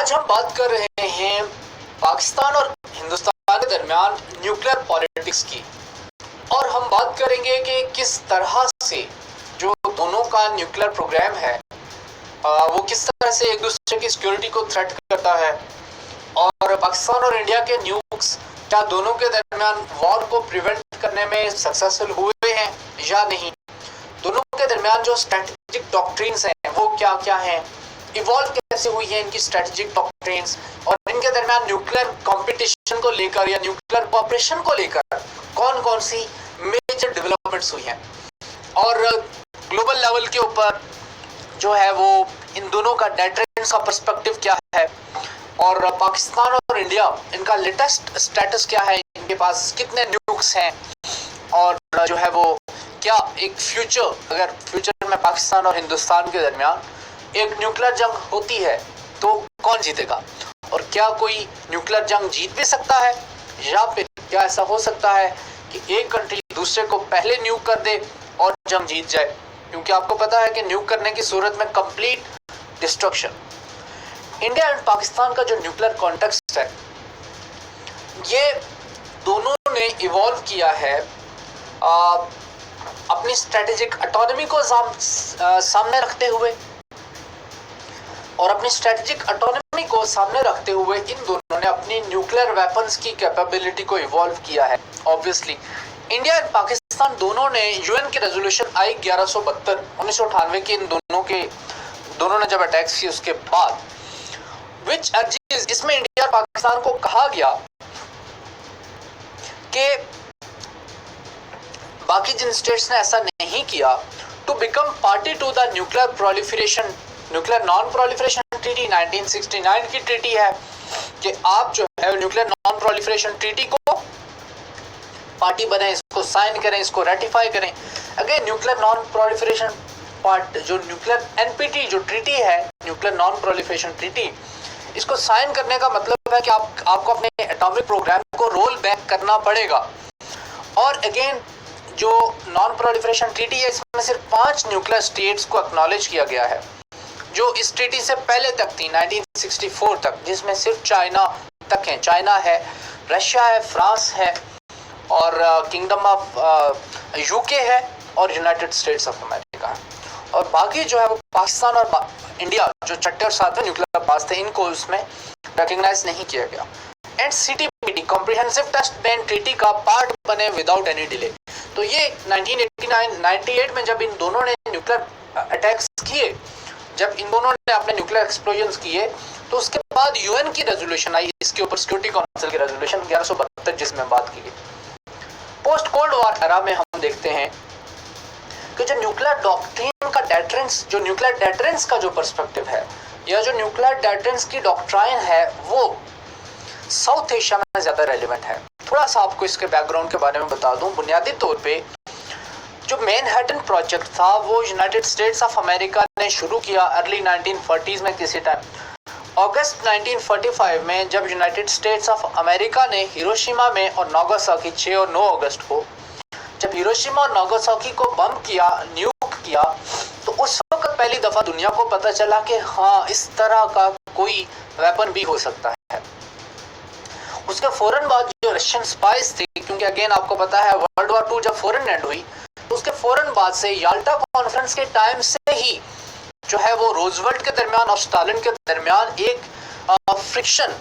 आज हम बात कर रहे हैं पाकिस्तान और हिंदुस्तान के दरमियान न्यूक्लियर पॉलिटिक्स की। और हम बात करेंगे कि किस तरह से जो दोनों का न्यूक्लियर प्रोग्राम है वो किस तरह से एक दूसरे की सिक्योरिटी को थ्रेट करता है, और पाकिस्तान और इंडिया के न्यूक्स क्या दोनों के दरमियान वॉर को प्रिवेंट करने में सक्सेसफुल हुए हैं या नहीं। दोनों के दरमियान जो स्ट्रेटेजिक डॉक्ट्रिन्स हैं वो क्या क्या हैं, इवॉल्व कैसे हुई है इनकी स्ट्रेटेजिक डॉक्ट्रिन्स, और इनके दरमियान न्यूक्लियर कंपटीशन को लेकर या न्यूक्लियर कॉपरेशन को लेकर कौन कौन सी मेजर डेवलपमेंट्स हुई हैं, और ग्लोबल लेवल के ऊपर जो है वो इन दोनों का डेटरेंस का पर्सपेक्टिव क्या है, और पाकिस्तान और इंडिया इनका लेटेस्ट स्टेटस क्या है, इनके पास कितने न्यूक्स हैं, और जो है वो क्या एक अगर फ्यूचर में पाकिस्तान और हिंदुस्तान के दरमियान एक न्यूक्लियर जंग होती है तो कौन जीतेगा, और क्या कोई न्यूक्लियर जंग जीत भी सकता है, या फिर क्या ऐसा हो सकता है कि एक कंट्री दूसरे को पहले न्यूक कर दे और जंग जीत जाए। क्योंकि आपको पता है कि न्यूक करने की सूरत में complete destruction. India and Pakistan का जो न्यूक्लियर कॉन्टेक्स्ट है ये दोनों ने इवॉल्व किया है अपनी स्ट्रेटेजिक ऑटोनॉमी को सामने रखते हुए, और अपनी स्ट्रेटेजिक ऑटोनॉमी को सामने रखते हुए इन दोनों ने अपनी न्यूक्लियर वेपन्स की कैपेबिलिटी को इवॉल्व किया है। ऑब्वियसली इंडिया और पाकिस्तान दोनों ने यूएन की रेजोल्यूशन आई 1172 1998 की इन दोनों ने जब अटैक्स किए उसके बाद विच अर्जेस, इसमें इंडिया और पाकिस्तान को कहा गया कि बाकी जिन स्टेट्स ने ऐसा नहीं किया to become party to the nuclear non proliferation treaty 1969 की ट्रीटी है कि आप जो है न्यूक्लियर नॉन प्रोलिफरेशन ट्रीटी को पार्टी बने, इसको साइन करें, इसको रेटिफाई करें। Again nuclear non proliferation part जो न्यूक्लियर एनपीटी जो ट्रीटी है, न्यूक्लियर नॉन प्रोलिफरेशन ट्रीटी, इसको साइन करने का मतलब है कि आपको अपने एटॉमिक प्रोग्राम को रोल बैक करना पड़ेगा। और अगेन जो नॉन प्रोलिफरेशन ट्रीटी है इसमें सिर्फ 5 न्यूक्लियर स्टेट्स को एक्नॉलेज किया गया है जो इस ट्रीटी से पहले तक थी 1964 तक, जिसमें सिर्फ चाइना तक है। चाइना है, रशिया है, फ्रांस है, और किंगडम ऑफ यूके है, और यूनाइटेड स्टेट्स ऑफ अमेरिका है। और बाकी जो है वो पाकिस्तान और इंडिया जो 6 और 7 न्यूक्लियर पास थे इनको उसमें रिकॉग्नाइज नहीं किया गया। And CTBT comprehensive test ban treaty का पार्ट बने विदाउट एनी डिले। तो ये 1998 में जब इन दोनों ने न्यूक्लियर अटैक्स किए, जब इन दोनों ने अपने न्यूक्लियर एक्सप्लोजन किए, तो उसके बाद यूएन की रेजोल्यूशन आई इसके ऊपर, सिक्योरिटी काउंसिल की रेजोल्यूशन 1172 जिसमें बात की गई। पोस्ट कोल्ड वॉर एरा में हम देखते हैं कि जो न्यूक्लियर डॉक्ट्रिन का डेटरेंस, जो न्यूक्लियर डेटरेंस का जो पर्सपेक्टिव है, या जो न्यूक्लियर डेटरेंस की डॉक्ट्राइन है वो साउथ एशिया में ज्यादा रेलिवेंट है। थोड़ा सा आपको इसके बैकग्राउंड के बारे में बता दूं। बुनियादी तौर पे जो मैनहट्टन प्रोजेक्ट था वो यूनाइटेड स्टेट्स ऑफ अमेरिका ने शुरू किया अर्ली 1940s में किसी टाइम। अगस्त 1945 में जब यूनाइटेड स्टेट्स ऑफ अमेरिका ने हिरोशिमा में और नागासाकी 6 और 9 अगस्त को जब हिरोशिमा और नागासाकी को बम किया, न्यूक किया, तो उस वक्त पहली दफा दुनिया को पता चला कि हाँ इस तरह का कोई वेपन भी हो सकता है। उसके फौरन बाद जो रशियन स्पाइस थे, क्योंकि अगेन आपको पता है वर्ल्ड वॉर 2 जब फौरन एंड हुई तो उसके फौरन बाद से याल्टा कॉन्फ्रेंस के टाइम से ही जो है वो रूजवेल्ट के दरमियान और स्टालिन के दरमियान एक फ्रिक्शन,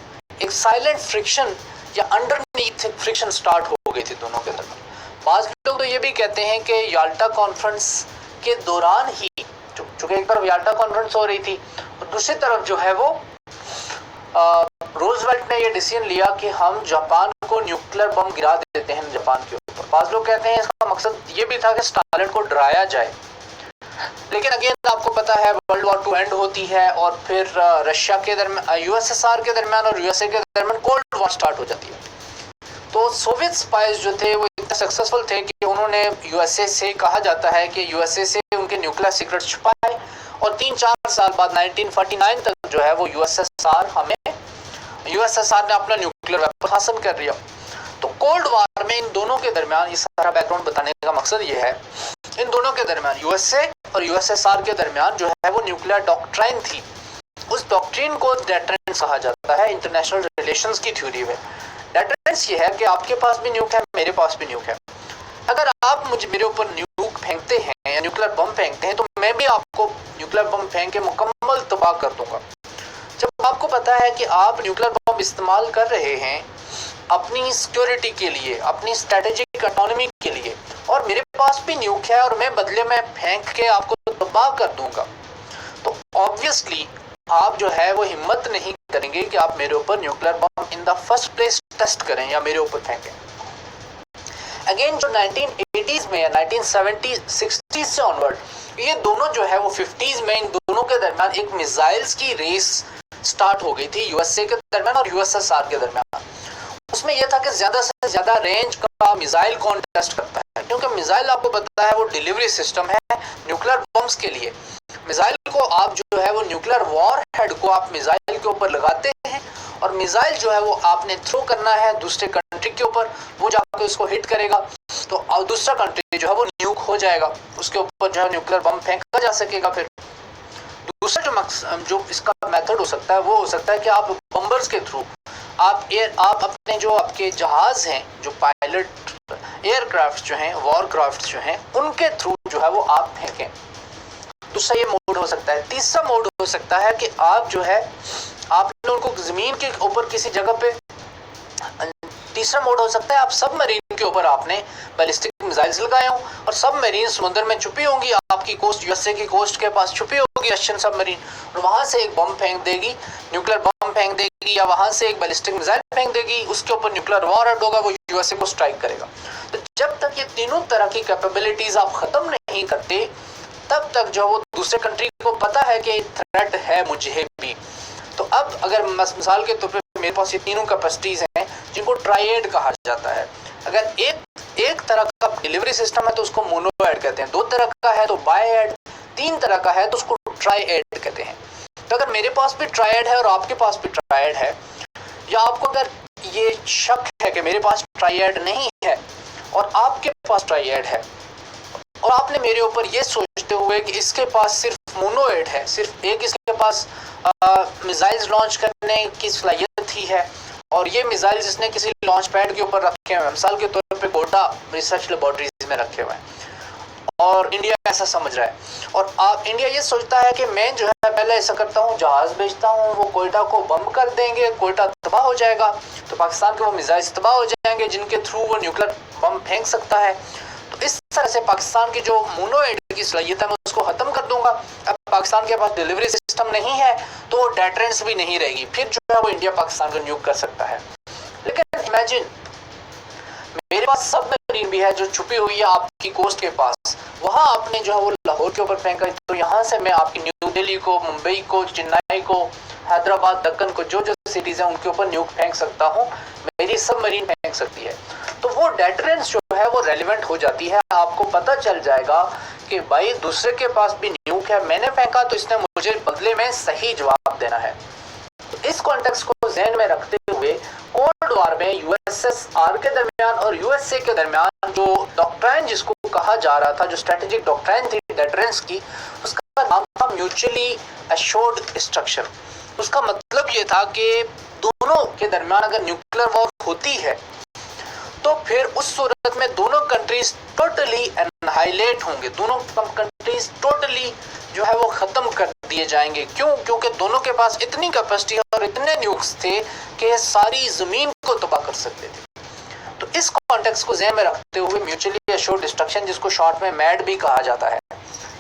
एक साइलेंट फ्रिक्शन या अंडरनीथ फ्रिक्शन स्टार्ट हो गई थी दोनों के दरमियान। बाज़ लोग तो ये भी कहते हैं कि याल्टा कॉन्फ्रेंस के दौरान ही, चूंकि एक तरफ याल्टा कॉन्फ्रेंस हो रही थी और दूसरी तरफ जो है वो रूजवेल्ट ने ये डिसीजन लिया कि हम जापान को न्यूक्लियर बम गिरा देते हैं जापान के ऊपर। बाज़ लोग कहते हैं इसका मकसद ये भी था कि स्टालिन को डराया जाए। लेकिन अगेन आपको पता है वर्ल्ड वॉर 2 एंड होती है और फिर रशिया के दरमियान, यूएसएसआर के दरमियान और यूएसए के दरमियान कोल्ड वॉर स्टार्ट हो जाती है। तो सोवियत स्पाइस जो थे वो इतने सक्सेसफुल थे कि उन्होंने यूएसए से, कहा जाता है कि यूएसए से उनके न्यूक्लियर सीक्रेट छुपाए, और 3-4 साल बाद 1949 तक जो है वो यूएसएसआर ने अपना न्यूक्लियर वेपन हासिल कर लिया। तो कोल्ड वॉर में इन दोनों के दरमियान, इस सारा बैकग्राउंड बताने का मकसद ये है, इन दोनों के दरमियान यूएसए और यूएसएसआर के दरमियान जो है वो न्यूक्लियर डॉक्ट्राइन थी, उस डॉक्ट्रिन को डेटरेंस कहा जाता है इंटरनेशनल रिलेशंस की थ्योरी में। डेटरेंस ये है कि आपके पास भी न्यूक है, मेरे पास भी न्यूक है। अगर आप मेरे ऊपर न्यूक फेंकते हैं या न्यूक्लियर बम फेंकते हैं तो मैं भी आपको न्यूक्लियर बम फेंक के मुकम्मल तबाह कर दूंगा। जब आपको पता है कि आप न्यूक्लियर बम इस्तेमाल कर रहे हैं अपनी सिक्योरिटी के लिए, अपनी स्ट्रेटेजिक ऑटोनॉमी के लिए, और मेरे पास भी न्यूक है और मैं बदले में फेंक के आपको तबाह कर दूंगा, तो ऑब्वियसली आप जो है वो हिम्मत नहीं करेंगे कि आप मेरे ऊपर nuclear bomb in the first place test करें या मेरे ऊपर फेंकें। अगेन जो 1980s में या 1970s 60s से ऑनवर्ड ये दोनों जो है वो 50s में इन दोनों के दरमियान एक मिसाइल्स की रेस स्टार्ट हो गई थी यूएसए के दरमियान और यूएसएसआर के दरमियान। उसमें यह था कि ज़्यादा से ज़्यादा रेंज का मिसाइल कौन टेस्ट करता है, क्योंकि मिसाइल आपको पता है वो डिलीवरी सिस्टम है न्यूक्लियर बम्स के लिए। मिसाइल को आप जो है वो न्यूक्लियर वॉर हेड को आप मिसाइल के ऊपर लगाते हैं और मिसाइल जो है वो आपने थ्रो करना है दूसरे कंट्री के ऊपर, वो जाकर उसको हिट करेगा तो दूसरा कंट्री जो है वो न्यूक हो जाएगा, उसके ऊपर जो है न्यूक्लियर बम फेंका जा सकेगा। फिर दूसरा जो इसका मेथड हो सकता है वो हो सकता है कि आप बम्बर्स के थ्रू आप अपने जो आपके जहाज हैं, जो पायलट एयरक्राफ्ट जो हैं, वॉरक्राफ्ट जो हैं, उनके थ्रू जो है वो आप फेंकें। दूसरा ये मोड हो सकता है। तीसरा मोड हो सकता है कि आप जो है आपने उनको ज़मीन के ऊपर किसी जगह पे, तीसरा मोड हो सकता है आप सबमरीन के ऊपर आपने बैलिस्टिक मिसाइल्स लगाए हों और सबमरीन समुद्र में छुपी होंगी, आपकी कोस्ट यूएसए की कोस्ट के पास छुपी होगी रशियन सबमरीन, और वहां से एक बम फेंक देगी, न्यूक्लियर बम फेंक देगी या वहां से एक बैलिस्टिक मिसाइल फेंक देगी, उसके ऊपर न्यूक्लियर वॉर हेड होगा, वो यूएसए को स्ट्राइक करेगा। तो जब तक ये तीनों तरह की कैपेबिलिटीज आप खत्म नहीं करते तब तक जो वो दूसरे कंट्री को पता है कि थ्रेट है मुझे भी। तो अब अगर मिसाल के तौर पे मेरे पास ये तीनों कैपेसिटीज हैं जिनको ट्राइएड कहा जाता है। अगर एक तरह का डिलीवरी सिस्टम है तो उसको मोनोएड कहते हैं, दो तरह का है तो बायएड, तीन तरह का है तो उसको ट्राइएड कहते हैं। तो अगर मेरे पास भी ट्राइएड है और आपके पास भी ट्राइएड है, या आपको अगर ये शक है कि मेरे पास ट्राइएड नहीं है और आपके पास ट्राइएड है, और आपने मेरे ऊपर ये सोचते हुए कि इसके पास सिर्फ मोनोएड है, सिर्फ एक इसके पास मिसाइल्स लॉन्च करने की सलाहियत ही है और ये मिसाइल जिसने किसी लॉन्च पैड के ऊपर रखे हुए हैं, मिसाल के तौर पे कोटा रिसर्च लेबोरेटरीज में रखे हुए हैं, और इंडिया ऐसा समझ रहा है, और आप इंडिया ये सोचता है कि मैं जो है पहले ऐसा करता हूँ, जहाज भेजता हूँ, वो कोयटा को बम कर देंगे, कोयटा तबाह हो जाएगा, तो पाकिस्तान के वो मिसाइल्स तबाह हो जाएंगे जिनके थ्रू वो न्यूक्लियर बम फेंक सकता है। तो इस तरह से पाकिस्तान की जो मोनोएड की सलाहियत है मैं उसको ख़त्म कर दूंगा। अब पाकिस्तान के पास डिलीवरी सिस्टम नहीं है तो वो डेटरेंस भी नहीं रहेगी, फिर जो है वो इंडिया पाकिस्तान को न्यूक कर सकता है। लेकिन इमेजिन मेरे पास सबमरीन भी है जो छुपी हुई है आपकी कोस्ट के पास, वहाँ आपने जो है वो लाहौर के ऊपर फेंका, तो यहाँ से मैं आपकी न्यू दिल्ली को, मुंबई को, चेन्नई को, हैदराबाद, दक्कन को, जो जो सिटीज़ हैं उनके ऊपर न्यूक फेंक सकता हूँ, मेरी सबमरीन फेंक सकती है। तो वो डेटरेंस जो है वो रेलिवेंट हो जाती है। आपको पता चल जाएगा कि भाई दूसरे के पास भी न्यूक है, मैंने फेंका तो इसने मुझे बदले में सही जवाब देना है। तो इस कॉन्टेक्स्ट को ध्यान में रखते हुए कोल्ड वॉर में यूएसएसआर के दरमियान और यूएसए के दरमियान जो डॉक्ट्राइन जिसको कहा जा रहा था, जो स्ट्रेटेजिक डॉक्ट्राइन थी डेटरेंस की, उसका नाम था म्यूचुअली एश्योर्ड डिस्ट्रक्शन। उसका मतलब ये था कि दोनों के दरमियान अगर न्यूक्लियर वॉर होती है तो फिर उस सूरत में दोनों कंट्रीज टोटली एनहाइलेट होंगे, दोनों कंट्रीज टोटली जो है वो ख़त्म कर दिए जाएंगे। क्यों? क्योंकि दोनों के पास इतनी कैपेसिटी और इतने न्यूक्स थे कि सारी ज़मीन को तबाह कर सकते थे। तो इस कॉन्टेक्स्ट को ज़हन में रखते हुए म्यूचुअली एश्योर्ड डिस्ट्रक्शन, जिसको शॉर्ट में मैड भी कहा जाता है,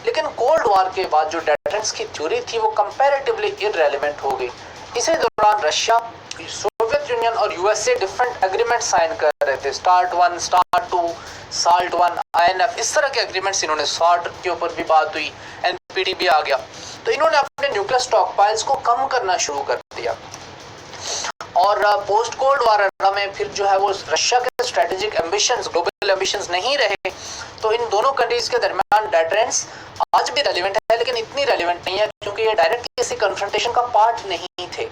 लेकिन कोल्ड वॉर के बाद जो डेटरेंस की थ्योरी थी वो कंपैरेटिवली इररेलेवेंट हो गई। इसी दौरान रशिया, सोवियत यूनियन और यूएसए डिफरेंट एग्रीमेंट साइन कर रहे थे, स्टार्ट 1, स्टार्ट 2, साल्ट 1, INF, इस तरह के एग्रीमेंट्स इन्होंने, SALT के ऊपर भी बात हुई, NPT भी आ गया। तो इन्होंने अपने न्यूक्लियर स्टॉक पाइल्स को कम करना शुरू कर दिया और पोस्ट कोल्ड वॉर एरा में फिर जो है वो रशिया के स्ट्रेटेजिक एम्बिशंस, ग्लोबल एम्बिशंस नहीं रहे, तो इन दोनों कंट्रीज के दरमियान डेटरेंस आज भी रेलिवेंट है, लेकिन इतनी रेलिवेंट नहीं है क्योंकि ये डायरेक्ट किसी कन्फ्रंटेशन का पार्ट नहीं थे।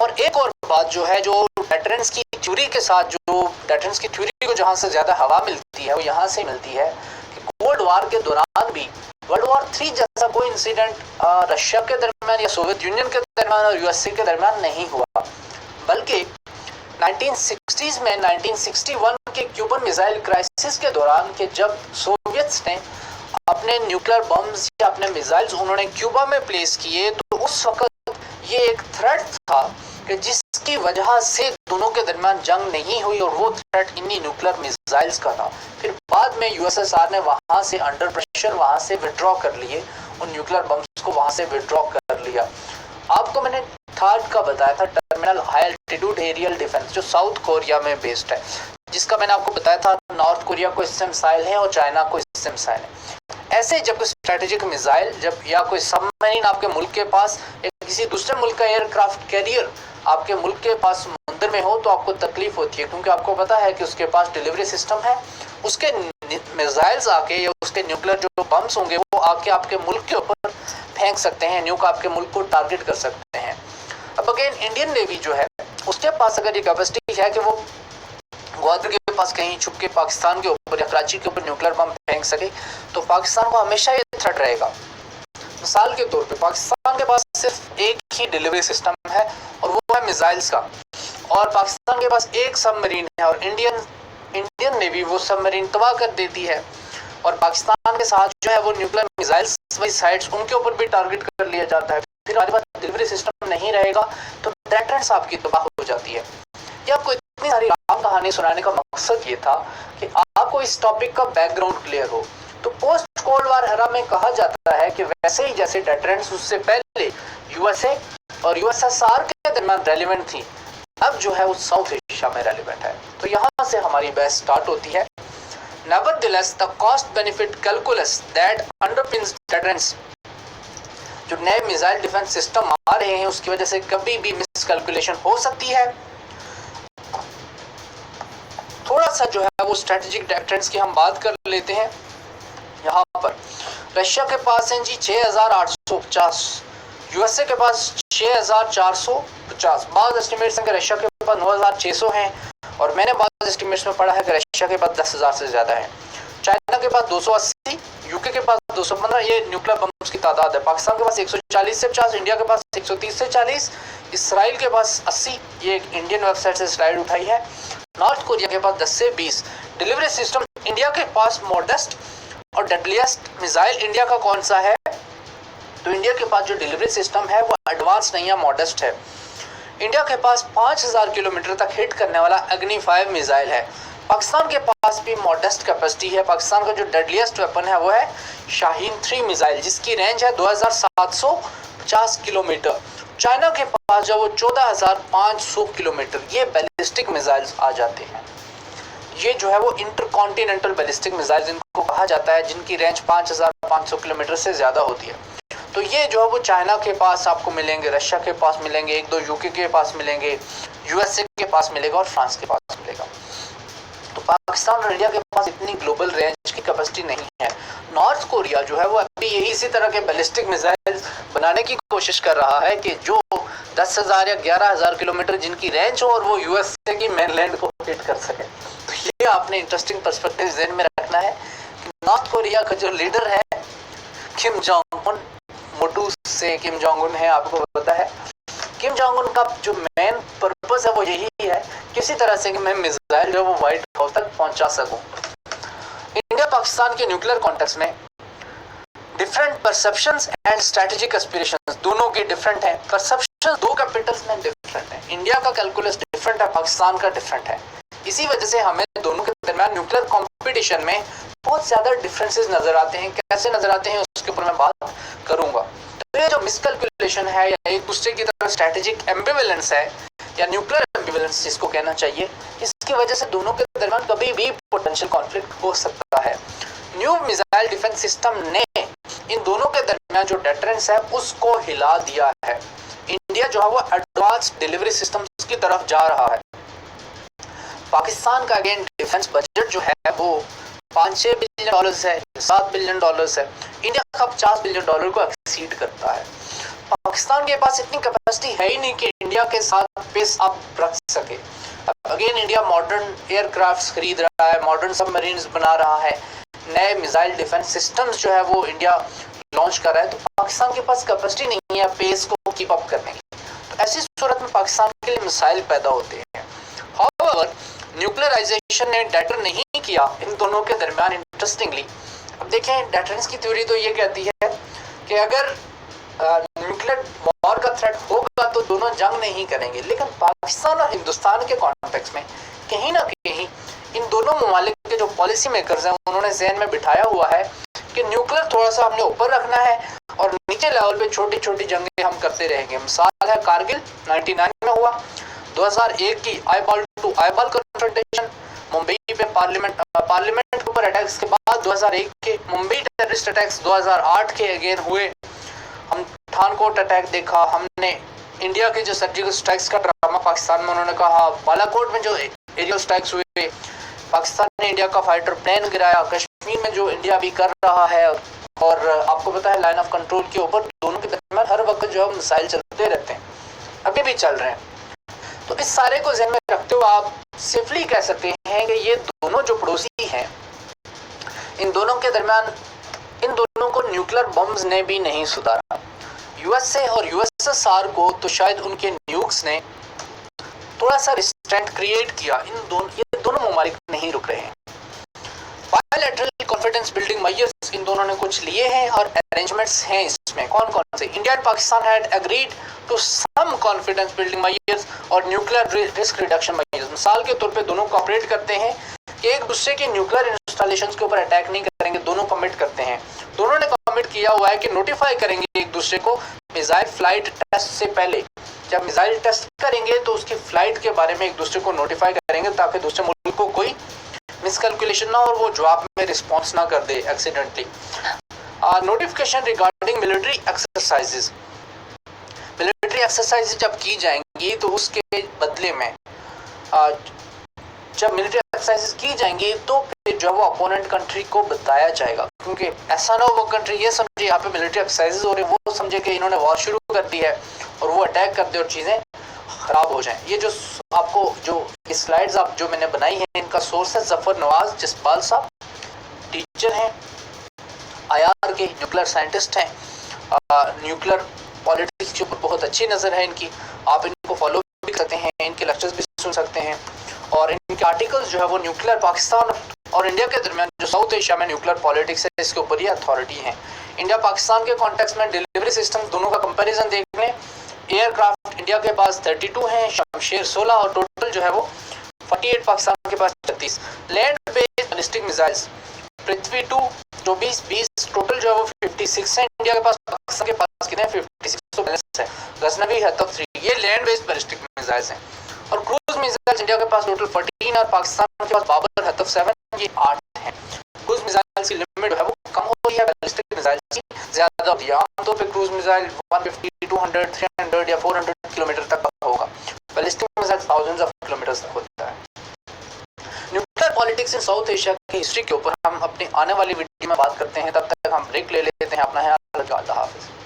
और एक और बात जो है, जो डेटरेंस की थ्योरी के साथ, जो डेटरेंस की थ्योरी को जहाँ से ज़्यादा हवा मिलती है वो यहाँ से मिलती है कि कोल्ड वॉर के दौरान भी वर्ल्ड वॉर 3 जैसा कोई इंसिडेंट रशिया के दरमियान या सोवियत यूनियन के दरमियान और यूएसए के दरमियान नहीं हुआ, बल्कि 1960s में 1961 के क्यूबन मिसाइल क्राइसिस के दौरान के जब सोवियत्स ने अपने न्यूक्लियर बम्स या अपने मिसाइल्स उन्होंने क्यूबा में प्लेस किए, तो उस वक्त ये एक थ्रेट था कि जिसकी वजह से दोनों के दरमियान जंग नहीं हुई, और वो थ्रेट इन्हीं न्यूक्लियर मिसाइल्स का था। फिर बाद में यूएसएसआर ने वहां से अंडर प्रेशर वहां से विड्रॉ कर लिए, उन न्यूक्लियर बम्स को वहां से विड्रॉ कर लिया। आपको मैंने थर्ड का बताया था, terminal high altitude aerial defence, जो साउथ कोरिया में बेस्ड है, जिसका मैंने आपको बताया था नॉर्थ कोरिया को इससे मिसाइल है और चाइना को इससे मिसाइल है। ऐसे जब कोई स्ट्रेटेजिक मिसाइल जब या कोई सबमरीन आपके मुल्क के पास या किसी दूसरे मुल्क का एयरक्राफ्ट कैरियर आपके मुल्क के पास समुद्र में हो, तो आपको तकलीफ होती है, क्योंकि आपको पता है कि उसके पास डिलीवरी सिस्टम है, उसके मिसाइल्स आके या उसके न्यूक्लियर जो बम्स होंगे वो आके आपके मुल्क के ऊपर फेंक सकते हैं, न्यूक आपके मुल्क को टारगेट कर सकते हैं। अब अगेन इंडियन नेवी जो है उसके पास अगर ये कैपेसिटी है कि वो ग्वादर के पास कहीं छुप के पाकिस्तान के ऊपर या कराची के ऊपर न्यूक्लियर बम फेंक सके, तो पाकिस्तान को हमेशा ये थ्रेट रहेगा। मिसाल के तौर पे पाकिस्तान के पास सिर्फ एक ही डिलीवरी सिस्टम है और वो है मिसाइल्स का, और पाकिस्तान के पास एक सबमरीन है और इंडियन नेवी वो सबमरीन तबाह कर देती है, और पाकिस्तान के साथ जो है वो न्यूक्लियर मिसाइल्स वाली साइट्स उनके ऊपर भी टारगेट कर लिया जाता है। फिर हमारे पास डिलीवरी सिस्टम नहीं रहेगा तो डेटरेंस आपकी तबाह हो जाती है। ये आपको इतनी सारी राम कहानी सुनाने का मकसद ये था कि आपको इस टॉपिक का बैकग्राउंड क्लियर हो। तो पोस्ट कोल्ड वार एरा में कहा जाता है कि वैसे ही जैसे डेटरेंस उससे पहले यूएसए और यूएसएसआर के दरमियान रेलिवेंट थी, अब जो है वो साउथ एशिया में रेलिवेंट है। तो यहाँ से हमारी बहस स्टार्ट होती है। Nevertheless, the cost-benefit calculus that underpins deterrence, जो नए मिसाइल डिफेंस सिस्टम आ रहे हैं उसकी वजह से कभी भी मिसकैलकुलेशन हो सकती है। थोड़ा सा जो है वो स्ट्रेटेजिक डेटरेंस की हम बात कर लेते हैं। यहाँ पर रशिया के पास हैं जी 6,850, यूएसए के पास 6,450, बाद एस्टिमेट्स हैं कि रशिया के पास 9,600 हैं, और मैंने बाद एस्टिमेट्स में पढ़ा है कि रशिया के पास 10,000 से ज़्यादा है। चाइना के पास 280, यूके के पास 215, ये न्यूक्लियर बम्स की तादाद है। पाकिस्तान के पास 140 से 50, इंडिया के पास 130 से 40, इसराइल के पास 80, ये एक इंडियन वेबसाइट से स्लाइड उठाई है। नॉर्थ कोरिया के पास 10 से 20। डिलीवरी सिस्टम इंडिया के पास मॉडेस्ट और डेडलिएस्ट मिसाइल इंडिया का कौन सा है? तो इंडिया के पास जो डिलीवरी सिस्टम है वो एडवांस नहीं है, मॉडेस्ट है। इंडिया के पास 5,000 किलोमीटर तक हिट करने वाला अग्नि 5 मिसाइल है। पाकिस्तान के पास भी मॉडेस्ट कैपेसिटी है। पाकिस्तान का जो डेडलिएस्ट वेपन है वो है शाहीन 3 मिसाइल, जिसकी रेंज है 2,750 किलोमीटर। चाइना के पास जो वो 14,500 किलोमीटर, ये बैलिस्टिक मिसाइल्स आ जाते हैं। ये जो है वो इंटरकॉन्टिनेंटल बैलिस्टिक मिसाइल जिनको कहा जाता है, जिनकी रेंज 5,500 किलोमीटर से ज़्यादा होती है। तो ये जो है वो चाइना के पास आपको मिलेंगे, रशिया के पास मिलेंगे, एक दो यूके के पास मिलेंगे, यूएसए के पास मिलेगा और फ्रांस के पास मिलेगा। तो पाकिस्तान और इंडिया के पास इतनी ग्लोबल रेंज की कैपेसिटी नहीं है। नॉर्थ कोरिया जो है वो अभी यही इसी तरह के बैलिस्टिक मिसाइल बनाने की कोशिश कर रहा है कि जो 10,000 या 11,000 किलोमीटर जिनकी रेंज हो और वो यूएसए की मेनलैंड को हिट कर सके। तो ये आपने इंटरेस्टिंग पर्सपेक्टिव ज़हन में रखना है कि नॉर्थ कोरिया का जो लीडर है किम जोंग उन, मोटू से किम जोंग उन है, आपको पता है। किम जोंग उन का जो मेन पर्पस है वो यही है, किसी तरह से कि मैं मिसाइल जो वो व्हाइट हाउस तक पहुंचा सकूं। इंडिया पाकिस्तान के न्यूक्लियर कॉन्टेक्स्ट में different perceptions and strategic aspirations दोनों के डिफरेंट हैं। परसेप्शंस दो कैपिटल्स में डिफरेंट है। इंडिया का कैलकुलस डिफरेंट है, पाकिस्तान का डिफरेंट है। इसी वजह से हमें दोनों के दरमियान न्यूक्लियर कंपटीशन में बहुत ज़्यादा डिफरेंसेस नजर आते हैं। कैसे नजर आते हैं उसके ऊपर मैं बात करूंगा। तो ये जो मिसकैलकुलेशन है या एक दूसरे की तरफ स्ट्रेटेजिक एम्बिवेलेंस है या न्यूक्लियर एम्बिवेलेंस जिसको कहना चाहिए, इसकी वजह से दोनों के दरमियान कभी भी पोटेंशियल कॉन्फ्लिक्ट हो सकता है। न्यू मिसाइल डिफेंस सिस्टम ने इन दोनों के दरमियान जो डेटरेंस है उसको हिला दिया है। इंडिया जो है वो एडवांस डिलीवरी सिस्टम की तरफ जा रहा है। पाकिस्तान का अगेन डिफेंस बजट जो है वो 5-6 बिलियन डॉलर्स है, 7 बिलियन डॉलर्स है। इंडिया का 50 बिलियन डॉलर को एक्सीड करता है। पाकिस्तान के पास इतनी कैपेसिटी है ही नहीं कि इंडिया के साथ पेस अप रख सके। अगेन इंडिया मॉडर्न एयरक्राफ्ट्स खरीद रहा है, मॉडर्न सबमरीन्स बना रहा है, नए मिसाइल डिफेंस सिस्टम्स जो है वो इंडिया लॉन्च कर रहा है, तो पाकिस्तान के पास कैपेसिटी नहीं है पेस को कीप अप करने की। तो ऐसी सूरत में पाकिस्तान के लिए मिसाइल पैदा होते हैं। हाउएवर न्यूक्लियराइजेशन ने डेटर नहीं किया इन दोनों के दरमियान। इंटरेस्टिंगली अब देखें, डेटरेंस की थ्योरी तो ये कहती है कि अगर न्यूक्लियर वॉर का थ्रेट होगा तो दोनों जंग नहीं करेंगे, लेकिन पाकिस्तान और हिंदुस्तान के कॉन्टेक्स्ट में कहीं ना कहीं इन दोनों ममालिक के जो पॉलिसी मेकर्स हैं उन्होंने जहन में बिठाया हुआ है कि न्यूक्लियर थोड़ा सा हमने ऊपर रखना है और नीचे लेवल पे छोटी छोटी जंगें हम करते रहेंगे। मिसाल है कारगिल 99 में हुआ, 2001 की eyeball to eyeball confrontation, Mumbai पे पार्लियामेंट के ऊपर अटैक्स के बाद 2001 के मुंबई टेररिस्ट अटैक्स 2008 के अगेन हुए, हम पठानकोट अटैक देखा, हमने इंडिया के जो सर्जिकल स्ट्राइक्स का ड्रामा पाकिस्तान में उन्होंने कहा, बालाकोट में जो एरियल स्ट्राइक्स हुए, पाकिस्तान ने इंडिया का फाइटर प्लेन गिराया, कश्मीर में जो इंडिया भी कर रहा है, और आपको पता है लाइन ऑफ कंट्रोल के ऊपर दोनों के दरमियान हर वक्त जो है मिसाइल चलते रहते हैं, अभी भी चल रहे हैं। तो इस सारे को ध्यान में रखते हुए आप सेफली कह सकते हैं कि ये दोनों जो पड़ोसी हैं, इन दोनों के दरमियान इन दोनों को न्यूक्लियर बम्स ने भी नहीं सुधारा। यूएसए और यूएसएसआर को तो शायद उनके न्यूक्स ने थोड़ा सा रिस्ट्रेंट क्रिएट किया, ये दोनों ममालिक नहीं रुक रहे हैं। Bilateral confidence building measures in दोनों ने कुछ लिए हैं और अरेंजमेंट्स हैं इसमें। कौन कौन से? India and Pakistan had agreed to some confidence building measures और न्यूक्लियर रिस्क रिडक्शन मेजर्स। मिसाल के तौर पे दोनों कोऑपरेट करते हैं कि एक दूसरे के न्यूक्लियर इंस्टॉलेशंस के ऊपर अटैक नहीं करेंगे, दोनों कमिट करते हैं। दोनों ने कमिट किया हुआ है कि नोटिफाई करेंगे एक दूसरे को मिसाइल फ्लाइट टेस्ट से पहले। जब मिसाइल टेस्ट करेंगे तो उसकी फ्लाइट के बारे में एक दूसरे को नोटिफाई करेंगे ताकि दूसरे मुल्क को कोई मिसकैलकुलेशन ना और वो जवाब में रिस्पॉन्स ना कर दे accidentally. Notification regarding military exercises, military exercise जब की जाएंगी तो उसके बदले में जब मिलिट्री एक्सरसाइज की जाएंगी तो फिर जो वो अपोनेंट कंट्री को बताया जाएगा, क्योंकि ऐसा ना हो वो कंट्री ये समझे यहाँ पे मिलिट्री एक्सरसाइज हो रहे, वो समझे कि इन्होंने वॉर शुरू कर दी है और वो अटैक कर दे और चीज़ें खराब हो जाएं। ये जो आपको जो स्लाइड्स आप जो मैंने बनाई हैं इनका सोर्स है जफर नवाज जसपाल साहब, टीचर हैं, आईआर के न्यूक्लियर साइंटिस्ट हैं, न्यूक्लियर पॉलिटिक्स के ऊपर बहुत अच्छी नज़र है इनकी। आप इनको फॉलो भी कर सकते हैं, इनके लेक्चर्स भी सुन सकते हैं और इनके आर्टिकल्स जो है वो न्यूक्लियर पाकिस्तान और इंडिया के दरमियान जो साउथ एशिया में न्यूक्लियर पॉलिटिक्स है इसके ऊपर ही अथॉरिटी है। इंडिया पाकिस्तान के कॉन्टेक्स्ट में डिलीवरी सिस्टम दोनों का कंपैरिजन देख लें। एयरक्राफ्ट इंडिया के पास 32 हैं, शमशेर 16 और टोटल जो है वो 48, पाकिस्तान के पास 36। लैंड बेस्ड बैलिस्टिक मिसाइल्स पृथ्वी 2 24 20 टोटल जो है वो 56 है इंडिया के पास, पाकिस्तान के पास कितने 56 तो बैलेंस है। गजनवी हतफ 3 ये लैंड बेस्ड बैलिस्टिक मिसाइल्स हैं और क्रूज मिसाइल्स इंडिया के पास टोटल 14 और पाकिस्तान के पास बाबर हतफ 7 ये 8 हैं। क्रूज मिसाइल्स की लिमिट है वो कम हो रही है, बैलिस्टिक मिसाइल्स की ज़्यादा होती है। आमतौर पे क्रूज मिसाइल 150 200 300 या 400 किलोमीटर तक का होगा, ballistic missile thousands of kilometres तक होता है। Nuclear politics in south Asia की हिस्ट्री के ऊपर हम अपनी आने वाली वीडियो में बात करते हैं। तब तक हम ब्रेक ले लेते हैं। अपना ख्याल रखिए। अल्लाह हाफिज़।